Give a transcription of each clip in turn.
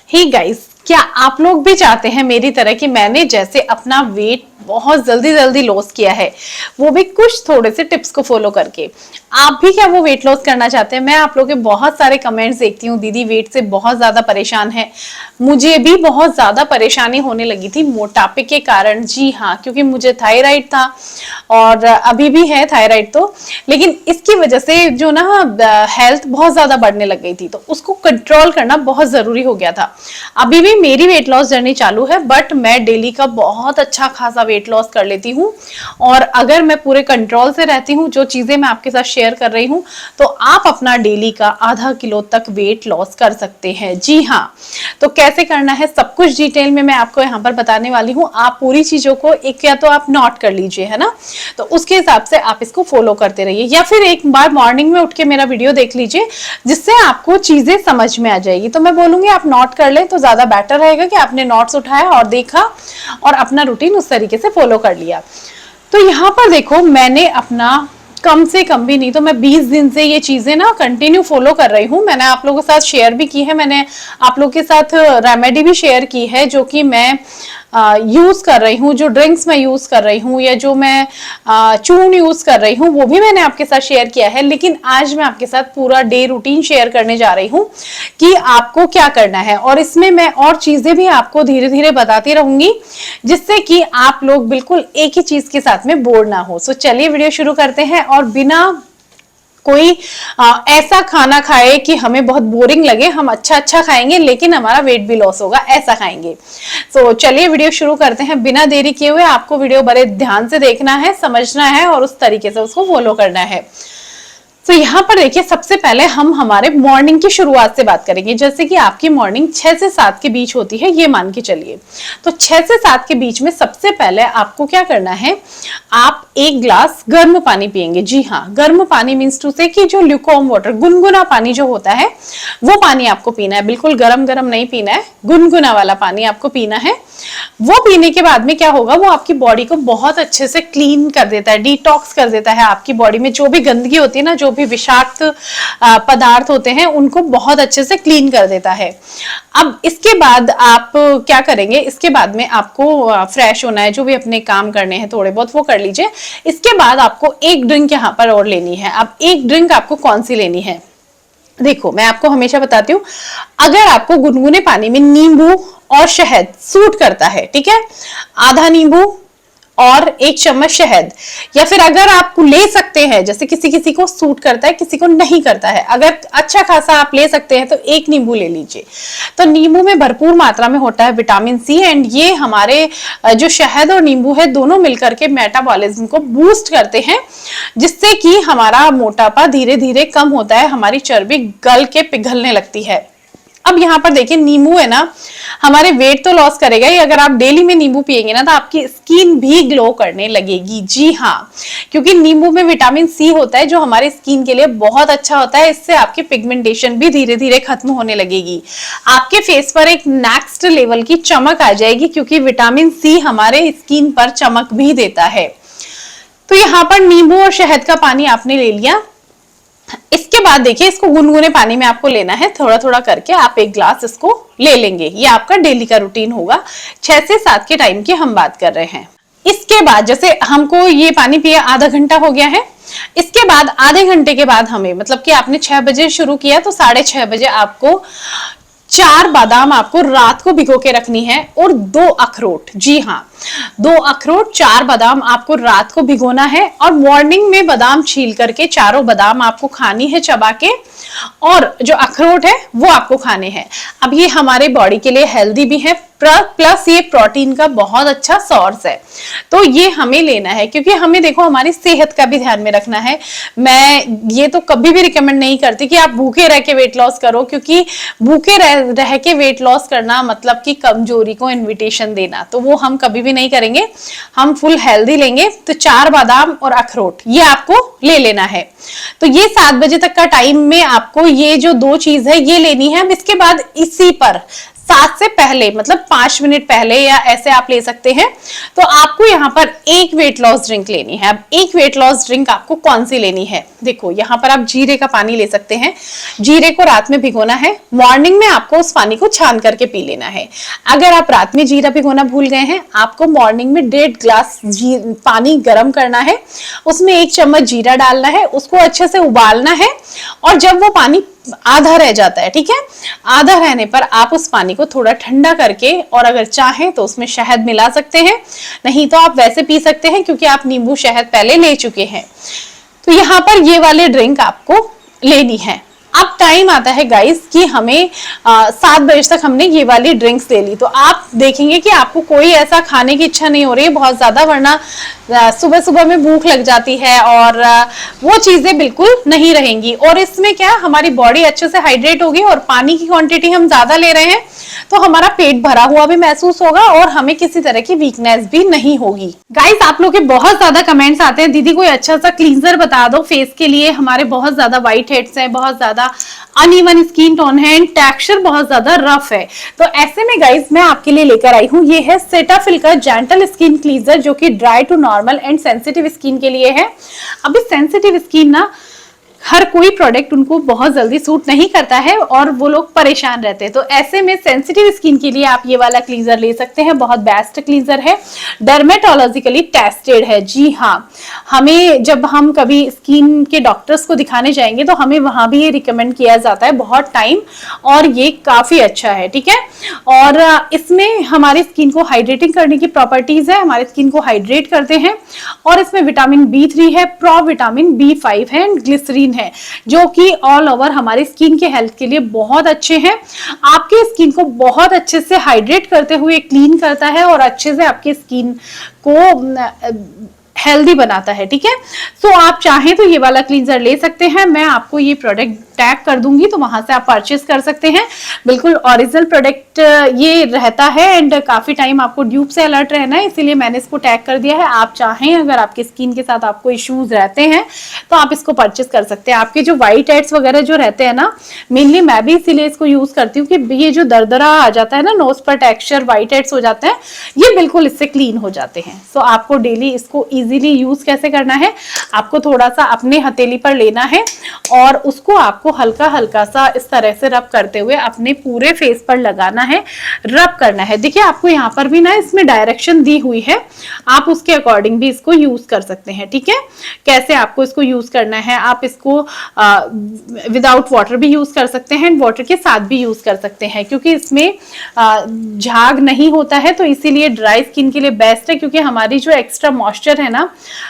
Hey guys, क्या आप लोग भी चाहते हैं मेरी तरह कि मैंने जैसे अपना वेट बहुत जल्दी जल्दी लॉस किया है, वो भी कुछ थोड़े से टिप्स को फॉलो करके? आप भी क्या वो वेट लॉस करना चाहते हैं? मैं आप लोगों के बहुत सारे कमेंट्स देखती हूँ, दीदी वेट से बहुत ज्यादा परेशान है। मुझे भी बहुत ज्यादा परेशानी होने लगी थी मोटापे के कारण। जी हाँ, क्योंकि मुझे थायराइड था और अभी भी है थायराइड तो, लेकिन इसकी वजह से जो ना हेल्थ बहुत ज्यादा बढ़ने लग गई थी, तो उसको कंट्रोल करना बहुत जरूरी हो गया था। अभी भी मेरी वेट लॉस जर्नी चालू है, बट मैं डेली का बहुत अच्छा खासा वेट लॉस कर लेती हूँ। और अगर मैं पूरे कंट्रोल से रहती हूँ, जो चीजें मैं आपके साथ शेयर कर रही हूँ, तो आप अपना डेली का आधा किलो तक वेट लॉस कर सकते हैं। जी हाँ, तो कैसे करना है सब कुछ डिटेल में मैं आपको यहाँ पर बताने वाली हूँ। आप पूरी चीजों को एक या तो आप नोट कर लीजिए, है ना, तो उसके हिसाब से आप इसको फॉलो करते रहिए, या फिर एक बार मॉर्निंग में उठ के मेरा वीडियो देख लीजिए, जिससे आपको चीजें समझ में आ जाएगी। तो मैं बोलूंगी आप नोट कर ले तो ज्यादा बेटर रहेगा कि आपने नोट्स उठाया और देखा और अपना रूटीन उस तरीके से फॉलो कर लिया। तो यहाँ पर देखो, मैंने अपना कम से कम भी नहीं तो मैं 20 दिन से ये चीजें ना कंटिन्यू फॉलो कर रही हूँ। मैंने आप लोगों के साथ शेयर भी की है, मैंने आप लोगों के साथ रेमेडी भी शेयर की है, जो कि मैं यूज कर रही हूँ, जो ड्रिंक्स मैं यूज कर रही हूँ, या जो मैं चूर्ण यूज कर रही हूँ, वो भी मैंने आपके साथ शेयर किया है। लेकिन आज मैं आपके साथ पूरा डे रूटीन शेयर करने जा रही हूँ कि आपको क्या करना है, और इसमें मैं और चीजें भी आपको धीरे धीरे बताती रहूंगी, जिससे कि आप लोग बिल्कुल एक ही चीज के साथ में बोर ना हो। सो चलिए वीडियो शुरू करते हैं, और बिना कोई ऐसा खाना खाए कि हमें बहुत बोरिंग लगे, हम अच्छा अच्छा खाएंगे लेकिन हमारा वेट भी लॉस होगा, ऐसा खाएंगे। तो चलिए वीडियो शुरू करते हैं बिना देरी किए हुए। आपको वीडियो बड़े ध्यान से देखना है, समझना है और उस तरीके से उसको फॉलो करना है। तो यहाँ पर देखिए, सबसे पहले हम हमारे मॉर्निंग की शुरुआत से बात करेंगे। जैसे कि आपकी मॉर्निंग 6 से 7 के बीच होती है, ये मान के चलिए। तो 6 से 7 के बीच में सबसे पहले आपको क्या करना है, आप एक ग्लास गर्म पानी पिएंगे। जी हाँ, गर्म पानी मीन्स टू से कि जो ल्यूकॉर्म वाटर, गुनगुना पानी जो होता है, वो पानी आपको पीना है। बिल्कुल गरम गरम नहीं पीना है, गुनगुना वाला पानी आपको पीना है। वो पीने के बाद में क्या होगा, वो आपकी बॉडी को बहुत अच्छे से क्लीन कर देता है, डिटॉक्स कर देता है। आपकी बॉडी में जो भी गंदगी होती है ना, जो भी विषाक्त पदार्थ होते हैं, उनको बहुत अच्छे से क्लीन कर देता है। अब इसके बाद आप क्या करेंगे, इसके बाद में आपको फ्रेश होना है, जो भी अपने काम करने हैं थोड़े बहुत वो कर लीजिए। इसके बाद आपको एक ड्रिंक यहाँ पर और लेनी है। अब एक ड्रिंक आपको कौन सी लेनी है, देखो मैं आपको हमेशा बताती हूँ, अगर आपको गुनगुने पानी में नींबू और शहद सूट करता है, ठीक है, आधा नींबू और 1 चम्मच शहद, या फिर अगर आप ले सकते हैं, जैसे किसी किसी को सूट करता है किसी को नहीं करता है, अगर अच्छा खासा आप ले सकते हैं तो 1 नींबू ले लीजिए। तो नींबू में भरपूर मात्रा में होता है विटामिन सी, एंड ये हमारे जो शहद और नींबू है दोनों मिलकर के मेटाबॉलिज्म को बूस्ट करते हैं, जिससे कि हमारा मोटापा धीरे धीरे कम होता है, हमारी चर्बी गल के पिघलने लगती है। अब यहाँ पर देखिए, नींबू है ना, हमारे वेट तो लॉस करेगा ही, अगर आप डेली में नींबू पिएंगे ना तो आपकी स्किन भी ग्लो करने लगेगी। जी हाँ, क्योंकि नींबू में विटामिन सी होता है, जो हमारी स्किन के लिए बहुत अच्छा होता है। इससे आपकी पिगमेंटेशन भी धीरे धीरे खत्म होने लगेगी, आपके फेस पर एक नेक्स्ट लेवल की चमक आ जाएगी, क्योंकि विटामिन सी हमारे स्किन पर चमक भी देता है। तो यहाँ पर नींबू और शहद का पानी आपने ले लिया। इसके बाद देखिए, इसको गुनगुने पानी में आपको लेना है, थोड़ा थोड़ा करके आप 1 ग्लास इसको ले लेंगे। ये आपका डेली का रूटीन होगा। 6 से 7 के टाइम की हम बात कर रहे हैं। इसके बाद जैसे हमको ये पानी पिया आधा घंटा हो गया है, इसके बाद आधे घंटे के बाद हमें, मतलब कि आपने 6 बजे शुरू किया तो 6:30 बजे आपको 4 बादाम आपको रात को भिगो के रखनी है, और 2 अखरोट। जी हाँ, 2 अखरोट, 4 बादाम आपको रात को भिगोना है, और मॉर्निंग में बादाम छील करके चारों बादाम आपको खानी है चबा के, और जो अखरोट है वो आपको खाने हैं। अब ये हमारे बॉडी के लिए हेल्दी भी है, प्लस ये प्रोटीन का बहुत अच्छा सोर्स है, तो ये हमें लेना है, क्योंकि हमें देखो हमारी सेहत का भी ध्यान में रखना है। मैं ये तो कभी भी रिकमेंड नहीं करती कि आप भूखे रह के वेट लॉस करो, क्योंकि भूखे रह के वेट लॉस करना मतलब कि कमजोरी को इन्विटेशन देना, तो वो हम कभी भी नहीं करेंगे। हम फुल हेल्दी लेंगे। तो 4 बादाम और अखरोट ये आपको ले लेना है। तो ये 7 बजे तक का टाइम में आपको ये जो 2 चीज है ये लेनी है। अब इसके बाद इसी पर 7 से पहले, मतलब 5 मिनट पहले या ऐसे आप ले सकते हैं। तो आपको यहाँ पर एक वेट लॉस ड्रिंक लेनी है। अब एक वेट लॉस ड्रिंक आपको कौन सी लेनी है, देखो यहाँ पर आप जीरे का पानी ले सकते हैं। जीरे को रात में भिगोना है, मॉर्निंग में आपको उस पानी को छान करके पी लेना है। अगर आप रात में जीरा भिगोना भूल गए हैं, आपको मॉर्निंग में 1.5 ग्लास पानी गर्म करना है, उसमें 1 चम्मच जीरा डालना है, उसको अच्छे से उबालना है। और जब वो पानी आधा रह जाता है, ठीक है, आधा रहने पर आप उस पानी को थोड़ा ठंडा करके, और अगर चाहें तो उसमें शहद मिला सकते हैं, नहीं तो आप वैसे पी सकते हैं क्योंकि आप नींबू शहद पहले ले चुके हैं। तो यहाँ पर ये वाले ड्रिंक आपको लेनी है। अब टाइम आता है गाइस कि हमें 7 बजे तक हमने ये वाली ड्रिंक्स ले ली, तो आप देखेंगे कि आपको कोई ऐसा खाने की इच्छा नहीं हो रही है बहुत ज्यादा, वरना सुबह सुबह में भूख लग जाती है और वो चीजें बिल्कुल नहीं रहेंगी। और इसमें क्या, हमारी बॉडी अच्छे से हाइड्रेट होगी और पानी की क्वांटिटी हम ज्यादा ले रहे हैं, तो हमारा पेट भरा हुआ भी महसूस होगा और हमें किसी तरह की वीकनेस भी नहीं होगी। गाइस, आप लोग के बहुत ज्यादा कमेंट्स आते हैं, दीदी कोई अच्छा सा क्लींजर बता दो फेस के लिए, हमारे बहुत ज्यादा व्हाइट हेड्स हैं, बहुत ज्यादा अनइवन स्किन टोन है, टेक्सचर बहुत ज्यादा रफ है। तो ऐसे में गाइस मैं आपके लिए लेकर आई हूँ, ये है सेटाफिल का जेंटल स्किन क्लींजर, जो कि dry to normal and sensitive skin के लिए है। अभी सेंसिटिव स्किन ना, हर कोई प्रोडक्ट उनको बहुत जल्दी सूट नहीं करता है और वो लोग परेशान रहते हैं। तो ऐसे में सेंसिटिव स्किन के लिए आप ये वाला क्लींजर ले सकते हैं, बहुत बेस्ट क्लींजर है, डर्मेटोलॉजिकली टेस्टेड है। जी हाँ, हमें जब हम कभी स्किन के डॉक्टर्स को दिखाने जाएंगे तो हमें वहां भी ये रिकमेंड किया जाता है बहुत टाइम, और ये काफी अच्छा है, ठीक है। और इसमें हमारी स्किन को हाइड्रेटिंग करने की प्रॉपर्टीज है, हमारी स्किन को हाइड्रेट करते हैं। और इसमें विटामिन B3 है, प्रोविटामिन B5 है एंड ग्लिसरीन है, जो कि ऑल ओवर हमारी स्किन के हेल्थ के लिए बहुत अच्छे हैं। आपके स्किन को बहुत अच्छे से हाइड्रेट करते हुए क्लीन करता है और अच्छे से आपकी स्किन को हेल्दी बनाता है, ठीक है। सो आप चाहें तो ये वाला क्लींजर ले सकते हैं, मैं आपको ये प्रोडक्ट टैग कर दूंगी तो वहां से आप परचेस कर सकते हैं। बिल्कुल ओरिजिनल प्रोडक्ट ये रहता है एंड काफी टाइम आपको ड्यूब से अलर्ट रहना है, इसीलिए मैंने इसको टैग कर दिया है। आप चाहें, अगर आपकी स्किन के साथ आपको इश्यूज रहते हैं तो आप इसको परचेस कर सकते हैं। आपके जो व्हाइट हेड्स वगैरह जो रहते हैं ना, मेनली मैं भी इसीलिए इसको यूज करती हूँ कि ये जो दरदरा आ जाता है ना, नोज पर टेक्सचर, व्हाइट हेड्स हो जाते हैं, ये बिल्कुल इससे क्लीन हो जाते हैं। सो आपको डेली इसको इजीली यूज कैसे करना है, आपको थोड़ा सा अपने हथेली पर लेना है और उसको आपको हल्का हल्का सा इस तरह से रब करते हुए अपने पूरे फेस पर लगाना है, रब करना है। देखिए आपको यहाँ पर भी ना इसमें डायरेक्शन दी हुई है, आप उसके अकॉर्डिंग भी इसको यूज कर सकते हैं, ठीक है। कैसे आपको इसको यूज करना है, आप इसको विदाउट वाटर भी यूज कर सकते हैं एंड वाटर के साथ भी यूज कर सकते हैं, क्योंकि इसमें झाग नहीं होता है, तो इसीलिए ड्राई स्किन के लिए बेस्ट है। क्योंकि हमारी जो एक्स्ट्रा मॉइस्चर है ना,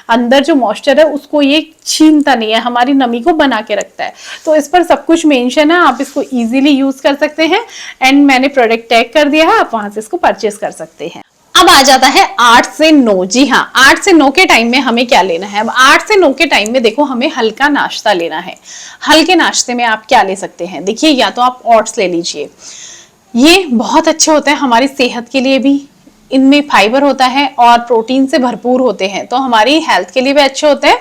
अंदर जो मॉइस्चर है उसको ये छीनता नहीं है, हमारी नमी को बना के रखता है। तो इस पर सब कुछ मेंशन है, आप इसको इजीली यूज कर सकते हैं एंड मैंने प्रोडक्ट टैग कर दिया है, आप वहां से इसको परचेस कर सकते हैं। अब आ जाता है 8 से 9। जी हाँ, 8 से 9 के टाइम में हमें क्या लेना है। अब 8 से 9 के टाइम में देखो, हमें हल्का नाश्ता लेना है। हल्के नाश्ते में आप क्या ले सकते हैं, देखिए या तो आप ओट्स ले लीजिए, ये बहुत अच्छे होते हैं हमारी सेहत के लिए भी, इनमें फाइबर होता है और प्रोटीन से भरपूर होते हैं, तो हमारी हेल्थ के लिए भी अच्छे होते हैं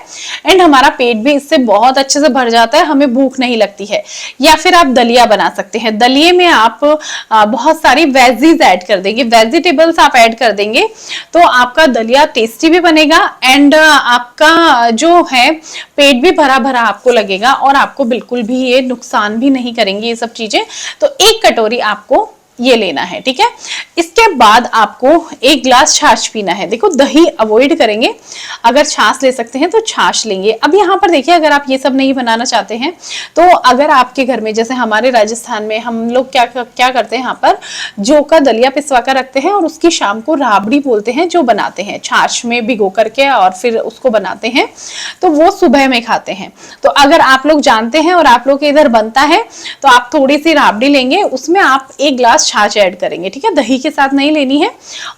एंड हमारा पेट भी इससे बहुत अच्छे से भर जाता है, हमें भूख नहीं लगती है। या फिर आप दलिया बना सकते हैं, दलिये में आप बहुत सारी वेजीज ऐड कर देंगे, वेजिटेबल्स आप ऐड कर देंगे, तो आपका दलिया टेस्टी भी बनेगा एंड आपका जो है पेट भी भरा भरा आपको लगेगा और आपको बिल्कुल भी ये नुकसान भी नहीं करेंगे ये सब चीजें। तो 1 कटोरी आपको ये लेना है, ठीक है। इसके बाद आपको 1 ग्लास छाछ पीना है। देखो दही अवॉइड करेंगे, अगर छाछ ले सकते हैं तो छाछ लेंगे। अब यहाँ पर देखिए, अगर आप ये सब नहीं बनाना चाहते हैं तो अगर आपके घर में, जैसे हमारे राजस्थान में हम लोग क्या करते हैं, यहाँ पर जौ का दलिया पिसवा कर रखते हैं और उसकी शाम को राबड़ी बोलते हैं, जो बनाते हैं छाछ में भिगो करके और फिर उसको बनाते हैं, तो वो सुबह में खाते हैं। तो अगर आप लोग जानते हैं और आप लोग के इधर बनता है तो आप थोड़ी सी राबड़ी लेंगे, उसमें आप 1 ग्लास छाछ ऐड करेंगे, ठीक है, दही के साथ नहीं लेनी है,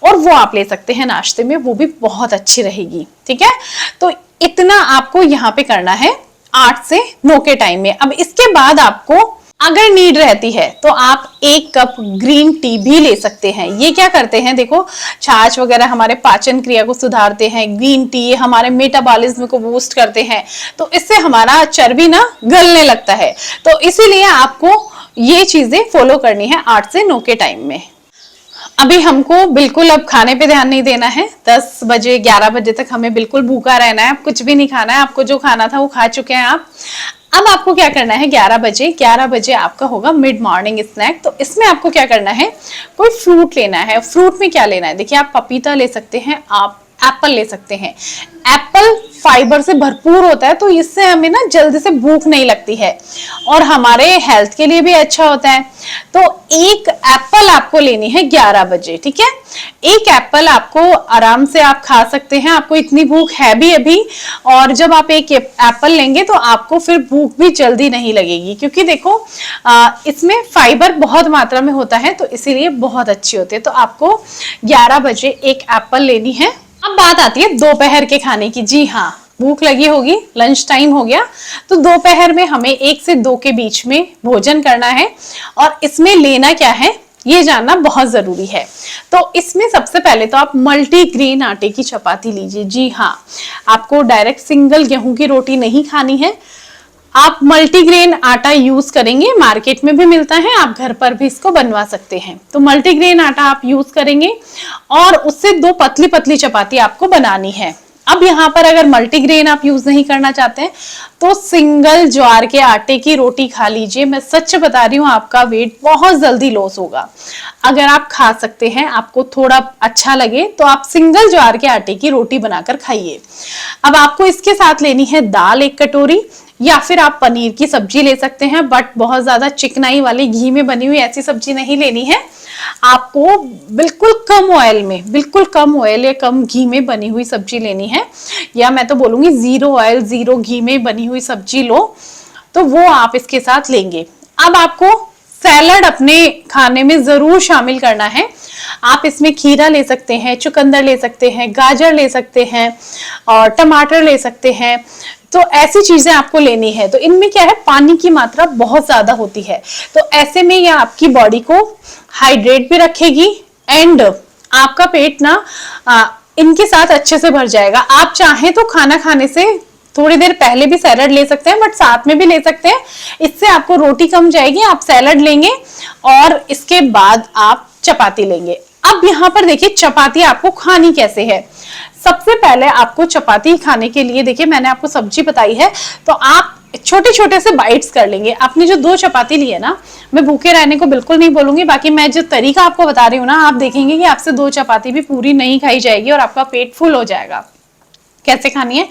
और वो आप ले सकते हैं नाश्ते में, वो भी बहुत अच्छी रहेगी, ठीक है। तो इतना आपको यहाँ पे करना है 8 से 9 के टाइम में। अब इसके बाद आपको अगर नीड रहती है तो आप 1 कप ग्रीन टी भी ले सकते हैं। ये क्या करते हैं, देखो छाछ वगैरह हमारे पाचन क्रिया को सुधारते हैं, ग्रीन टी हमारे मेटाबॉलिज्म को बूस्ट करते हैं, तो इससे हमारा चर्बी ना गलने लगता है। तो इसीलिए आपको ये चीजें फॉलो करनी है 8 से 9 के टाइम में। अभी हमको बिल्कुल अब खाने पे ध्यान नहीं देना है। 10 बजे 11 बजे तक हमें बिल्कुल भूखा रहना है, कुछ भी नहीं खाना है। आपको जो खाना था वो खा चुके हैं आप। अब आपको क्या करना है, 11 बजे आपका होगा मिड मॉर्निंग स्नैक। तो इसमें आपको क्या करना है, कोई फ्रूट लेना है। फ्रूट में क्या लेना है, देखिए आप पपीता ले सकते हैं, आप एप्पल ले सकते हैं। एप्पल फाइबर से भरपूर होता है, तो इससे हमें ना जल्दी से भूख नहीं लगती है और हमारे हेल्थ के लिए भी अच्छा होता है। तो एक एप्पल आपको लेनी है 11 बजे, ठीक है। एक एप्पल आपको आराम से आप खा सकते हैं, आपको इतनी भूख है भी अभी। और जब आप एक एप्पल लेंगे तो आपको फिर भूख भी जल्दी नहीं लगेगी, क्योंकि देखो इसमें फाइबर बहुत मात्रा में होता है, तो इसीलिए बहुत अच्छी होती है। तो आपको 11 बजे एक एप्पल लेनी है। अब बात आती है दोपहर के खाने की। जी हाँ, भूख लगी होगी, लंच टाइम हो गया, तो दोपहर में हमें 1 से 2 के बीच में भोजन करना है। और इसमें लेना क्या है ये जानना बहुत जरूरी है। तो इसमें सबसे पहले तो आप मल्टीग्रेन आटे की चपाती लीजिए। जी हाँ, आपको डायरेक्ट सिंगल गेहूं की रोटी नहीं खानी है, आप मल्टीग्रेन आटा यूज करेंगे। मार्केट में भी मिलता है, आप घर पर भी इसको बनवा सकते हैं। तो मल्टीग्रेन आटा आप यूज करेंगे और उससे 2 पतली पतली चपाती आपको बनानी है। अब यहाँ पर अगर मल्टीग्रेन आप यूज नहीं करना चाहते हैं तो सिंगल ज्वार के आटे की रोटी खा लीजिए। मैं सच बता रही हूँ, आपका वेट बहुत जल्दी लॉस होगा। अगर आप खा सकते हैं, आपको थोड़ा अच्छा लगे, तो आप सिंगल ज्वार के आटे की रोटी बनाकर खाइए। अब आपको इसके साथ लेनी है दाल 1 कटोरी, या फिर आप पनीर की सब्जी ले सकते हैं, बट बहुत ज्यादा चिकनाई वाली घी में बनी हुई ऐसी सब्जी नहीं लेनी है। आपको बिल्कुल कम ऑयल में, बिल्कुल कम ऑयल या कम घी में बनी हुई सब्जी लेनी है, या मैं तो बोलूंगी 0 ऑयल 0 घी में बनी हुई सब्जी लो, तो वो आप इसके साथ लेंगे। अब आपको सैलड अपने खाने में जरूर शामिल करना है। आप इसमें खीरा ले सकते हैं, चुकंदर ले सकते हैं, गाजर ले सकते हैं और टमाटर ले सकते हैं। तो ऐसी चीजें आपको लेनी है। तो इनमें क्या है, पानी की मात्रा बहुत ज्यादा होती है, तो ऐसे में यह आपकी बॉडी को हाइड्रेट भी रखेगी एंड आपका पेट ना इनके साथ अच्छे से भर जाएगा। आप चाहें तो खाना खाने से थोड़ी देर पहले भी सैलड ले सकते हैं, बट साथ में भी ले सकते हैं। इससे आपको रोटी कम जाएगी। आप सैलड लेंगे और इसके बाद आप चपाती लेंगे। अब यहाँ पर देखिए चपाती आपको खानी कैसे है। सबसे पहले आपको चपाती खाने के लिए, देखिए मैंने आपको सब्जी बताई है, तो आप छोटे छोटे से बाइट्स कर लेंगे। आपने जो 2 चपाती ली है ना, मैं भूखे रहने को बिल्कुल नहीं बोलूंगी, बाकी मैं जो तरीका आपको बता रही हूँ ना, आप देखेंगे कि आपसे 2 चपाती भी पूरी नहीं खाई जाएगी और आपका पेट फुल हो जाएगा। कैसे खानी है,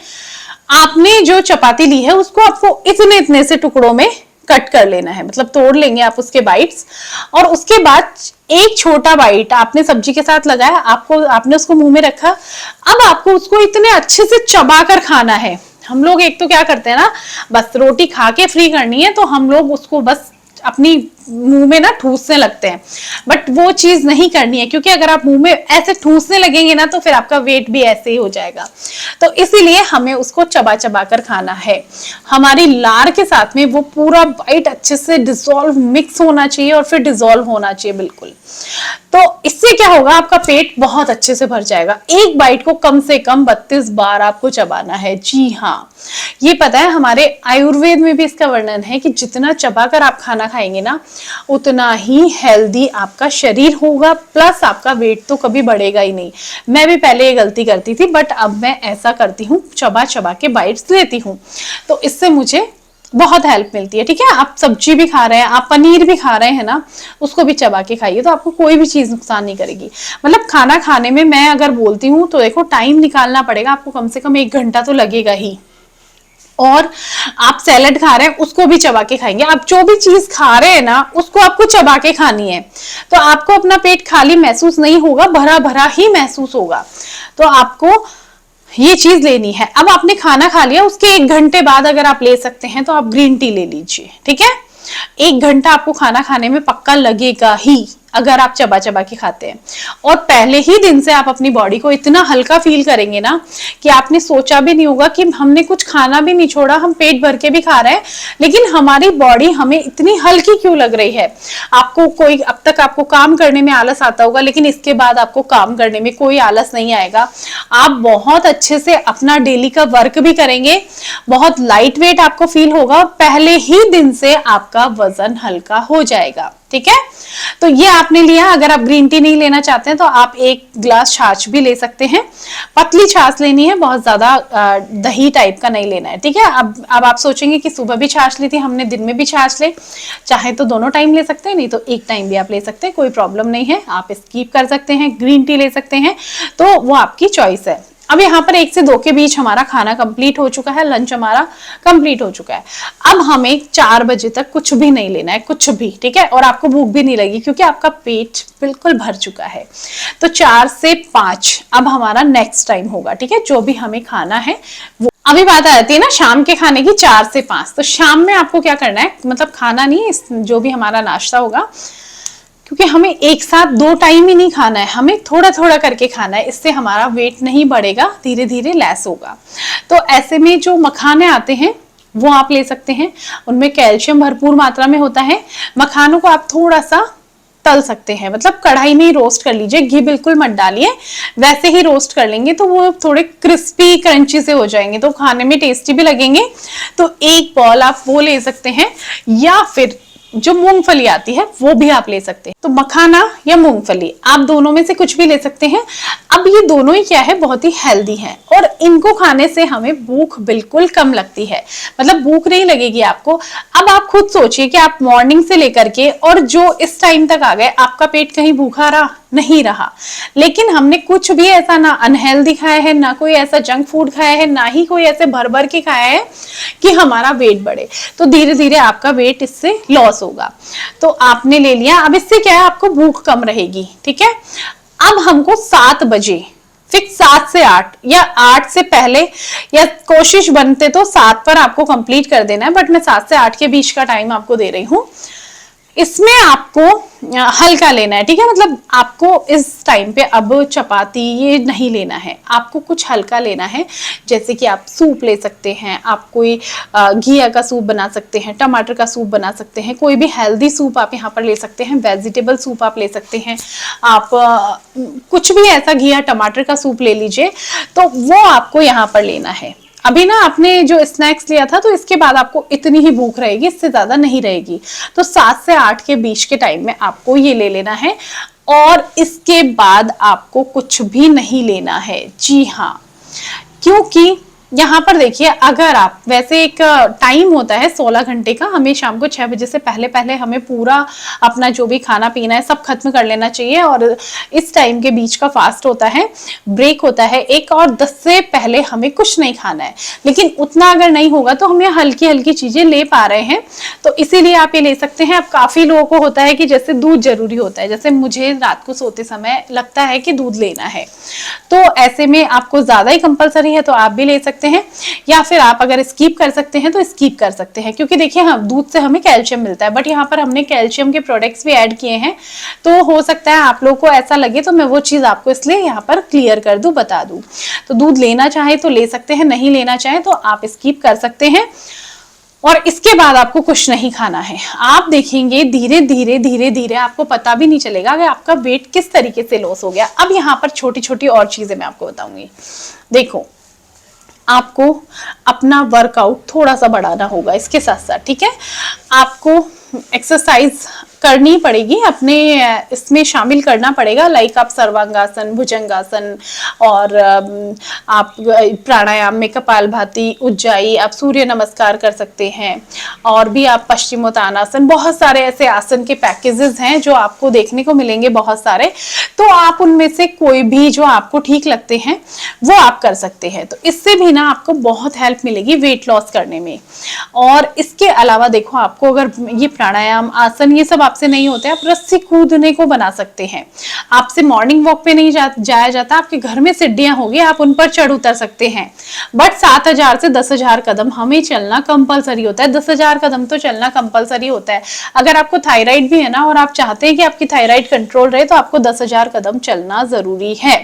आपने जो चपाती ली है उसको आपको इतने इतने से टुकड़ों में कट कर लेना है, मतलब तोड़ लेंगे आप उसके बाइट्स। और उसके बाद एक छोटा बाइट आपने सब्जी के साथ लगाया, आपने उसको मुंह में रखा। अब आपको उसको इतने अच्छे से चबा कर खाना है। हम लोग एक तो क्या करते हैं ना, बस रोटी खा के फ्री करनी है, तो हम लोग उसको बस अपनी मुंह में ना ठूसने लगते हैं, बट वो चीज नहीं करनी है, क्योंकि अगर आप मुंह में ऐसे ठूसने लगेंगे ना तो फिर आपका वेट भी ऐसे ही हो जाएगा। तो इसीलिए हमें उसको चबा चबा कर खाना है। हमारी लार के साथ में वो पूरा बाइट अच्छे से डिसॉल्व मिक्स होना चाहिए और फिर डिसॉल्व होना चाहिए बिल्कुल। तो इससे क्या होगा, आपका पेट बहुत अच्छे से भर जाएगा। एक बाइट को कम से कम 32 बार आपको चबाना है। जी हाँ, ये पता है हमारे आयुर्वेद में भी इसका वर्णन है कि जितना चबाकर आप खाना खाएंगे ना, उतना ही हेल्दी आपका शरीर होगा, प्लस आपका वेट तो कभी बढ़ेगा ही नहीं। मैं भी पहले ये गलती करती थी, बट अब मैं ऐसा करती हूँ, चबा चबा के बाइट्स लेती हूँ, तो इससे मुझे बहुत हेल्प मिलती है। ठीक है, आप सब्जी भी खा रहे हैं, आप पनीर भी खा रहे हैं ना, उसको भी चबा के खाइए, तो आपको कोई भी चीज नुकसान नहीं करेगी। मतलब खाना खाने में मैं अगर बोलती हूँ तो देखो टाइम निकालना पड़ेगा आपको, कम से कम 1 घंटा तो लगेगा ही। और आप सैलेड खा रहे हैं, उसको भी चबा के खाएंगे। आप जो भी चीज खा रहे हैं ना, उसको आपको चबा के खानी है, तो आपको अपना पेट खाली महसूस नहीं होगा, भरा भरा ही महसूस होगा। तो आपको ये चीज लेनी है। अब आपने खाना खा लिया, उसके 1 घंटे बाद अगर आप ले सकते हैं तो आप ग्रीन टी ले लीजिए। ठीक है, 1 घंटा आपको खाना खाने में पक्का लगेगा ही, अगर आप चबा चबा के खाते हैं। और पहले ही दिन से आप अपनी बॉडी को इतना हल्का फील करेंगे ना कि आपने सोचा भी नहीं होगा कि हमने कुछ खाना भी नहीं छोड़ा, हम पेट भर के भी खा रहे हैं, लेकिन हमारी बॉडी हमें इतनी हल्की क्यों लग रही है। आपको कोई, अब तक आपको काम करने में आलस आता होगा, लेकिन इसके बाद आपको काम करने में कोई आलस नहीं आएगा। आप बहुत अच्छे से अपना डेली का वर्क भी करेंगे, बहुत लाइट वेट आपको फील होगा, पहले ही दिन से आपका वजन हल्का हो जाएगा। ठीक है, तो ये आपने लिया। अगर आप ग्रीन टी नहीं लेना चाहते हैं तो आप एक ग्लास छाछ भी ले सकते हैं। पतली छाछ लेनी है, बहुत ज्यादा दही टाइप का नहीं लेना है। ठीक है, अब आप सोचेंगे कि सुबह भी छाछ ली थी हमने, दिन में भी छाछ ले, चाहे तो दोनों टाइम ले सकते हैं, नहीं तो एक टाइम भी आप ले सकते हैं, कोई प्रॉब्लम नहीं है। आप स्किप कर सकते हैं, ग्रीन टी ले सकते हैं, तो वो आपकी चॉइस है। अब यहाँ पर 1 से 2 के बीच हमारा खाना कंप्लीट हो चुका है, लंच हमारा कंप्लीट हो चुका है। अब हमें 4 बजे तक कुछ भी नहीं लेना है, कुछ भी। ठीक है, और आपको भूख भी नहीं लगी क्योंकि आपका पेट बिल्कुल भर चुका है। तो 4 से 5 अब हमारा नेक्स्ट टाइम होगा। ठीक है, जो भी हमें खाना है वो। अभी बात आ जाती है ना शाम के खाने की, 4 से 5। तो शाम में आपको क्या करना है, मतलब खाना नहीं, जो भी हमारा नाश्ता होगा, क्योंकि हमें एक साथ 2 टाइम ही नहीं खाना है, हमें थोड़ा थोड़ा करके खाना है। इससे हमारा वेट नहीं बढ़ेगा, धीरे धीरे लेस होगा। तो ऐसे में जो मखाने आते हैं वो आप ले सकते हैं, उनमें कैल्शियम भरपूर मात्रा में होता है। मखानों को आप थोड़ा सा तल सकते हैं, मतलब कढ़ाई में ही रोस्ट कर लीजिए, घी बिल्कुल मत डालिए, वैसे ही रोस्ट कर लेंगे तो वो थोड़े क्रिस्पी क्रंची से हो जाएंगे, तो खाने में टेस्टी भी लगेंगे। तो एक बॉल आप वो ले सकते हैं, या फिर जो मूंगफली आती है वो भी आप ले सकते हैं। तो मखाना या मूंगफली, आप दोनों में से कुछ भी ले सकते हैं। अब ये दोनों ही क्या है, बहुत ही हेल्दी हैं, और इनको खाने से हमें भूख बिल्कुल कम लगती है, मतलब भूख नहीं लगेगी आपको। अब आप खुद सोचिए कि आप मॉर्निंग से लेकर के और जो इस टाइम तक आ गए, आपका पेट कहीं भूखा रहा नहीं रहा, लेकिन हमने कुछ भी ऐसा ना अनहेल्दी खाया है, ना कोई ऐसा जंक फूड खाया है, ना ही कोई ऐसे भर भर के खाया है कि हमारा वेट बढ़े। तो धीरे धीरे आपका वेट इससे लॉस होगा। तो आपने ले लिया, अब इससे क्या है, आपको भूख कम रहेगी। ठीक है, अब हमको 7 बजे फिक्स, 7 से 8 या 8 से पहले, या कोशिश बनते तो 7 पर आपको कंप्लीट कर देना है, बट मैं 7 से 8 के बीच का टाइम आपको दे रही हूं। इसमें आपको हल्का लेना है। ठीक है, मतलब आपको इस टाइम पे अब चपाती ये नहीं लेना है, आपको कुछ हल्का लेना है। जैसे कि आप सूप ले सकते हैं, आप कोई घिया का सूप बना सकते हैं, टमाटर का सूप बना सकते हैं, कोई भी हेल्दी सूप आप यहाँ पर ले सकते हैं, वेजिटेबल सूप आप ले सकते हैं, आप कुछ भी ऐसा घिया टमाटर का सूप ले लीजिए। तो वो आपको यहाँ पर लेना है। अभी ना आपने जो स्नैक्स लिया था, तो इसके बाद आपको इतनी ही भूख रहेगी, इससे ज्यादा नहीं रहेगी। तो 7 से 8 के बीच के टाइम में आपको ये ले लेना है, और इसके बाद आपको कुछ भी नहीं लेना है। जी हाँ, क्योंकि यहाँ पर देखिए, अगर आप, वैसे एक टाइम होता है 16 घंटे का, हमें शाम को 6 बजे से पहले पहले हमें पूरा अपना जो भी खाना पीना है सब खत्म कर लेना चाहिए, और इस टाइम के बीच का फास्ट होता है, ब्रेक होता है एक, और 10 से पहले हमें कुछ नहीं खाना है। लेकिन उतना अगर नहीं होगा तो हम ये हल्की हल्की चीजें ले पा रहे हैं, तो इसीलिए आप ये ले सकते हैं। अब काफी लोगों को होता है कि जैसे दूध जरूरी होता है, जैसे मुझे रात को सोते समय लगता है कि दूध लेना है, तो ऐसे में आपको ज्यादा ही कंपलसरी है तो आप भी ले सकते हैं, या फिर आप अगर स्किप कर सकते हैं तो स्किप कर सकते हैं। क्योंकि देखिए, हाँ, दूध से हमें कैल्शियम मिलता है, बट यहाँ पर हमने कैल्शियम के प्रोडक्ट्स भी ऐड किए हैं, तो हो सकता है आप लोगों को ऐसा लगे, तो मैं वो चीज आपको इसलिए यहाँ पर क्लियर कर दूं, बता दूं। तो दूध लेना चाहे तो ले सकते हैं, नहीं लेना चाहे तो आप स्किप कर सकते हैं। और इसके बाद आपको कुछ नहीं खाना है। आप देखेंगे धीरे धीरे धीरे धीरे आपको पता भी नहीं चलेगा कि आपका वेट किस तरीके से लॉस हो गया। अब यहाँ पर छोटी छोटी और चीजें मैं आपको बताऊंगी। देखो, आपको अपना वर्कआउट थोड़ा सा बढ़ाना होगा इसके साथ साथ। ठीक है, आपको एक्सरसाइज करनी पड़ेगी, अपने इसमें शामिल करना पड़ेगा। लाइक आप सर्वांगासन, भुजंगासन, और आप प्राणायाम में कपालभाति, उज्जाई, आप सूर्य नमस्कार कर सकते हैं, और भी आप पश्चिमोत्तानासन, बहुत सारे ऐसे आसन के पैकेजेस हैं जो आपको देखने को मिलेंगे बहुत सारे। तो आप उनमें से कोई भी जो आपको ठीक लगते हैं वो आप कर सकते हैं। तो इससे भी ना आपको बहुत हेल्प मिलेगी वेट लॉस करने में। और इसके अलावा देखो, आपको अगर ये प्राणायाम, आसन, ये सब आपसे नहीं होते, आप रस्सी कूदने को बना सकते हैं। आपसे मॉर्निंग वॉक पे नहीं जाया जाता, आपके घर में सीढ़ियां होगी, आप उन पर चढ़ उतर सकते हैं। बट 7,000 से 10,000 कदम हमें चलना कंपलसरी होता है। 10,000 कदम तो चलना कंपलसरी होता है। अगर आपको थायराइड भी है ना और आप चाहते हैं कि आपकी थायराइड कंट्रोल रहे, तो आपको 10,000 कदम चलना जरूरी है।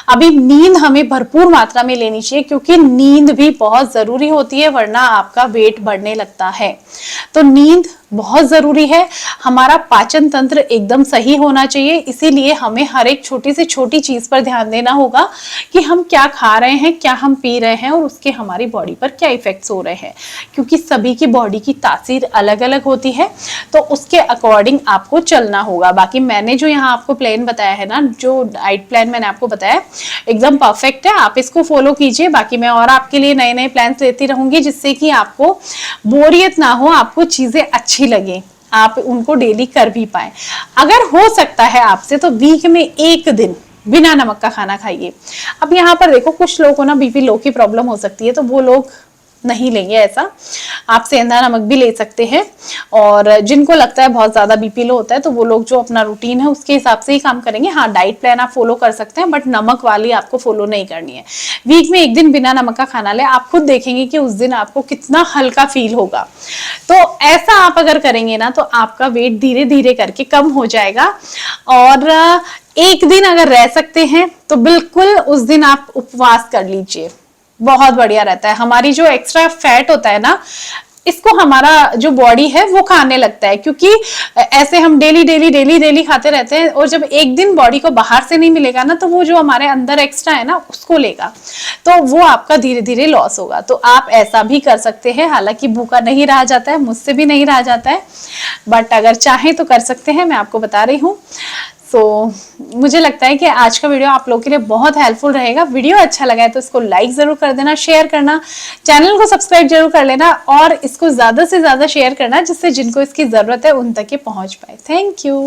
अभी नींद हमें भरपूर मात्रा में लेनी चाहिए, क्योंकि नींद भी बहुत जरूरी होती है, वरना आपका वेट बढ़ने लगता है। तो नींद बहुत जरूरी है। हमारा पाचन तंत्र एकदम सही होना चाहिए, इसीलिए हमें हर एक छोटी से छोटी चीज पर ध्यान देना होगा कि हम क्या खा रहे हैं, क्या हम पी रहे हैं और उसके हमारी बॉडी पर क्या इफेक्ट्स हो रहे हैं, क्योंकि सभी की बॉडी की तासीर अलग अलग होती है। तो उसके अकॉर्डिंग आपको चलना होगा। बाकी मैंने जो यहाँ आपको प्लान बताया है ना, जो डाइट प्लान मैंने आपको बताया, एकदम परफेक्ट है, आप इसको फॉलो कीजिए। बाकी मैं और आपके लिए नए नए प्लान लेती रहूंगी, जिससे कि आपको बोरियत ना हो, आपको चीजें अच्छी लगे, आप उनको डेली कर भी पाए। अगर हो सकता है आपसे, तो वीक में एक दिन बिना नमक का खाना खाइए। अब यहाँ पर देखो, कुछ लोगों को ना बीपी लो की प्रॉब्लम हो सकती है, तो वो लोग नहीं लेंगे ऐसा, आप सेंधा नमक भी ले सकते हैं। और जिनको लगता है बहुत ज्यादा बीपी लो होता है, तो वो लोग जो अपना रूटीन है उसके हिसाब से ही काम करेंगे। हाँ, डाइट प्लान आप फॉलो कर सकते हैं, बट नमक वाली आपको फॉलो नहीं करनी है। वीक में एक दिन बिना नमक का खाना ले, आप खुद देखेंगे कि उस दिन आपको कितना हल्का फील होगा। तो ऐसा आप अगर करेंगे ना, तो आपका वेट धीरे धीरे करके कम हो जाएगा। और एक दिन अगर रह सकते हैं, तो बिल्कुल उस दिन आप उपवास कर लीजिए, बहुत बढ़िया रहता है। हमारी जो एक्स्ट्रा फैट होता है ना, इसको हमारा जो बॉडी है वो खाने लगता है, क्योंकि ऐसे हम डेली डेली डेली डेली खाते रहते हैं, और जब एक दिन बॉडी को बाहर से नहीं मिलेगा ना, तो वो जो हमारे अंदर एक्स्ट्रा है ना, उसको लेगा, तो वो आपका धीरे धीरे लॉस होगा। तो आप ऐसा भी कर सकते हैं। हालांकि भूखा नहीं रहा जाता है, मुझसे भी नहीं रहा जाता है, बट अगर चाहें तो कर सकते हैं, मैं आपको बता रही हूँ। मुझे लगता है कि आज का वीडियो आप लोगों के लिए बहुत हेल्पफुल रहेगा। वीडियो अच्छा लगा है तो इसको लाइक जरूर कर देना, शेयर करना, चैनल को सब्सक्राइब जरूर कर लेना, और इसको ज्यादा से ज्यादा शेयर करना, जिससे जिनको इसकी जरूरत है उन तक ये पहुंच पाए। Thank you.